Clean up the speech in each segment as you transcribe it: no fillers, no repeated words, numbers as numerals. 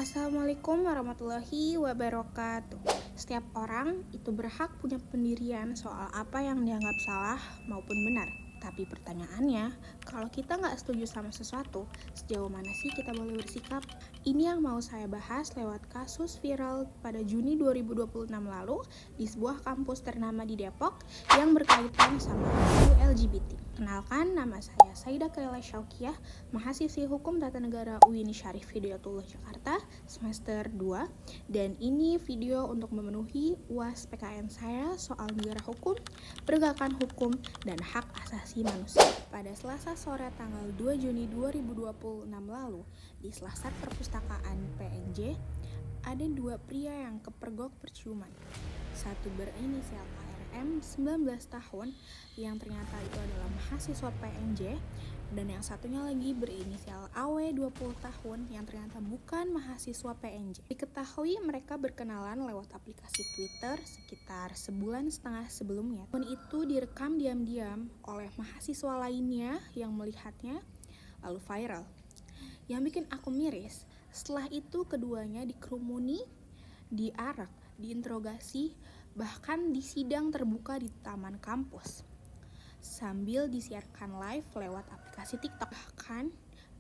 Assalamualaikum warahmatullahi wabarakatuh. Setiap orang itu berhak punya pendirian soal apa yang dianggap salah maupun benar. Tapi pertanyaannya, kalau kita nggak setuju sama sesuatu, sejauh mana sih kita boleh bersikap? Ini yang mau saya bahas lewat kasus viral pada Juni 2026 lalu di sebuah kampus ternama di Depok yang berkaitan sama isu LGBT. Kenalkan, nama saya Saida Kaila Syaukiah, mahasiswi Hukum Tata Negara UIN Syarif Hidayatullah Jakarta, semester 2. Dan ini video untuk memenuhi UAS PKN saya soal negara hukum, penegakan hukum, dan hak asasi manusia. Pada Selasa sore tanggal 2 Juni 2026 lalu, di Selasar Perpustakaan PNJ, ada dua pria yang kepergok perciuman. Satu berinisial KRM 19 tahun yang ternyata itu adalah mahasiswa PNJ, dan yang satunya lagi berinisial AW 20 tahun yang ternyata bukan mahasiswa PNJ. Diketahui mereka berkenalan lewat aplikasi Twitter sekitar sebulan setengah sebelumnya. Dan itu direkam diam-diam oleh mahasiswa lainnya yang melihatnya lalu viral. Yang bikin aku miris, setelah itu keduanya dikerumuni, diarak, diinterogasi, bahkan di sidang terbuka di taman kampus sambil disiarkan live lewat aplikasi TikTok. Bahkan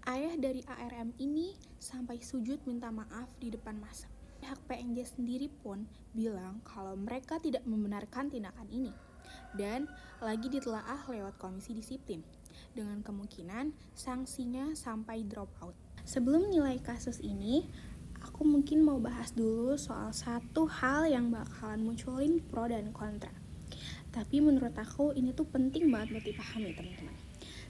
ayah dari ARM ini sampai sujud minta maaf di depan massa. Pihak PNJ sendiri pun bilang kalau mereka tidak membenarkan tindakan ini dan lagi ditelaah lewat komisi disiplin dengan kemungkinan sanksinya sampai drop out. Sebelum nilai kasus ini, aku mungkin mau bahas dulu soal satu hal yang bakalan munculin pro dan kontra. Tapi menurut aku ini tuh penting banget buat dipahami teman-teman.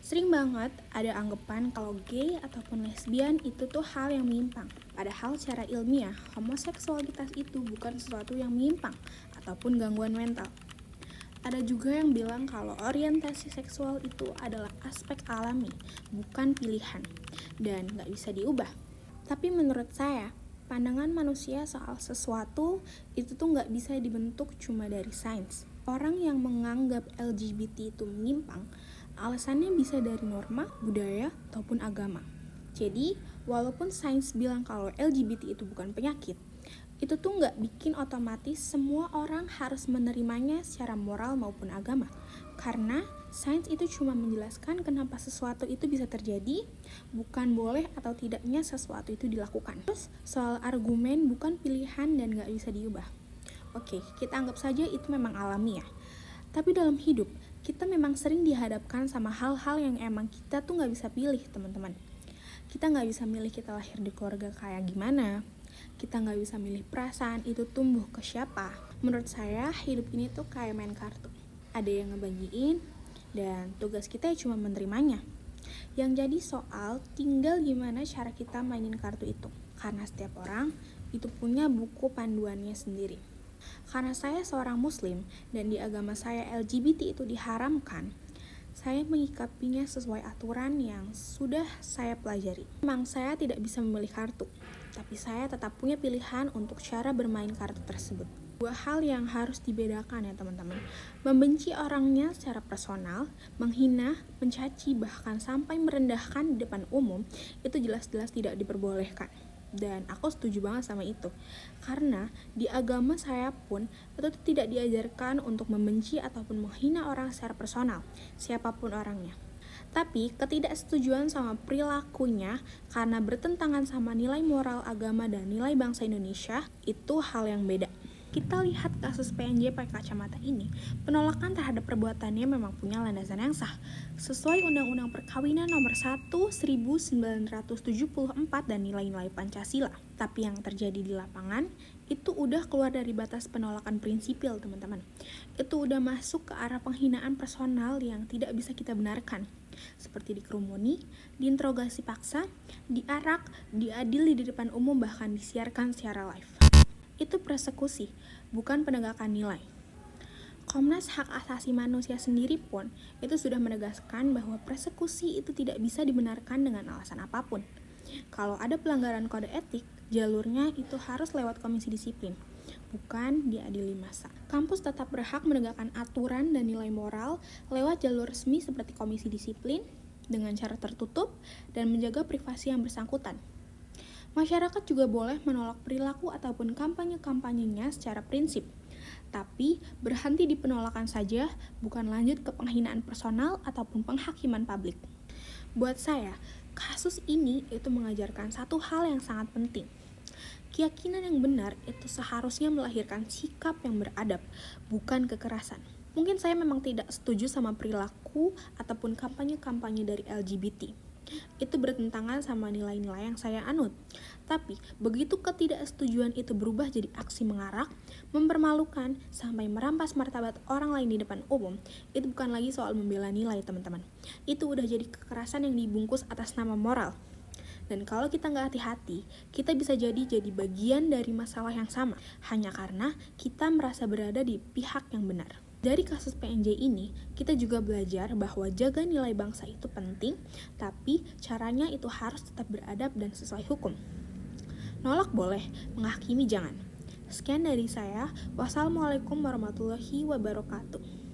Sering banget ada anggapan kalau gay ataupun lesbian itu tuh hal yang menyimpang. Padahal secara ilmiah, homoseksualitas itu bukan sesuatu yang menyimpang ataupun gangguan mental. Ada juga yang bilang kalau orientasi seksual itu adalah aspek alami, bukan pilihan, dan gak bisa diubah. Tapi menurut saya, pandangan manusia soal sesuatu itu tuh gak bisa dibentuk cuma dari sains. Orang yang menganggap LGBT itu menyimpang, alasannya bisa dari norma, budaya, ataupun agama. Jadi, walaupun sains bilang kalau LGBT itu bukan penyakit, itu tuh gak bikin otomatis semua orang harus menerimanya secara moral maupun agama. Karena sains itu cuma menjelaskan kenapa sesuatu itu bisa terjadi, bukan boleh atau tidaknya sesuatu itu dilakukan. Terus soal argumen bukan pilihan dan gak bisa diubah. Oke, kita anggap saja itu memang alami ya. Tapi dalam hidup, kita memang sering dihadapkan sama hal-hal yang emang kita tuh gak bisa pilih teman-teman. Kita gak bisa milih kita lahir di keluarga kayak gimana. Kita gak bisa milih perasaan itu tumbuh ke siapa. Menurut saya, hidup ini tuh kayak main kartu. Ada yang ngebagiin, dan tugas kita cuma menerimanya. Yang jadi soal tinggal gimana cara kita mainin kartu itu. Karena setiap orang itu punya buku panduannya sendiri. Karena saya seorang muslim dan di agama saya LGBT itu diharamkan, saya mengikapinya sesuai aturan yang sudah saya pelajari. Memang saya tidak bisa memilih kartu, tapi saya tetap punya pilihan untuk cara bermain kartu tersebut. Dua hal yang harus dibedakan ya teman-teman. Membenci orangnya secara personal, menghina, mencaci, bahkan sampai merendahkan di depan umum, itu jelas-jelas tidak diperbolehkan. Dan aku setuju banget sama itu. Karena di agama saya pun itu tidak diajarkan untuk membenci ataupun menghina orang secara personal, siapapun orangnya. Tapi ketidaksetujuan sama perilakunya karena bertentangan sama nilai moral agama dan nilai bangsa Indonesia itu hal yang beda. Kita lihat kasus PNJ pakai kacamata ini, penolakan terhadap perbuatannya memang punya landasan yang sah, sesuai Undang-Undang Perkawinan Nomor 1 1974 dan nilai-nilai Pancasila. Tapi yang terjadi di lapangan, itu udah keluar dari batas penolakan prinsipil teman-teman. Itu udah masuk ke arah penghinaan personal yang tidak bisa kita benarkan. Seperti dikerumuni, diinterogasi paksa, diarak, diadili di depan umum, bahkan disiarkan secara live. Itu persekusi, bukan penegakan nilai. Komnas Hak Asasi Manusia sendiri pun itu sudah menegaskan bahwa persekusi itu tidak bisa dibenarkan dengan alasan apapun. Kalau ada pelanggaran kode etik, jalurnya itu harus lewat komisi disiplin, bukan diadili massa. Kampus tetap berhak menegakkan aturan dan nilai moral lewat jalur resmi seperti komisi disiplin dengan cara tertutup dan menjaga privasi yang bersangkutan. Masyarakat juga boleh menolak perilaku ataupun kampanye-kampanyenya secara prinsip. Tapi berhenti di penolakan saja, bukan lanjut ke penghinaan personal ataupun penghakiman publik. Buat saya, kasus ini itu mengajarkan satu hal yang sangat penting. Keyakinan yang benar itu seharusnya melahirkan sikap yang beradab, bukan kekerasan. Mungkin saya memang tidak setuju sama perilaku ataupun kampanye-kampanye dari LGBT. Itu bertentangan sama nilai-nilai yang saya anut. Tapi, begitu ketidaksetujuan itu berubah jadi aksi mengarak, mempermalukan, sampai merampas martabat orang lain di depan umum, itu bukan lagi soal membela nilai, teman-teman. Itu udah jadi kekerasan yang dibungkus atas nama moral. Dan kalau kita nggak hati-hati, kita bisa jadi bagian dari masalah yang sama, hanya karena kita merasa berada di pihak yang benar. Dari kasus PNJ ini, kita juga belajar bahwa jaga nilai bangsa itu penting, tapi caranya itu harus tetap beradab dan sesuai hukum. Nolak boleh, menghakimi jangan. Sekian dari saya. Wassalamualaikum warahmatullahi wabarakatuh.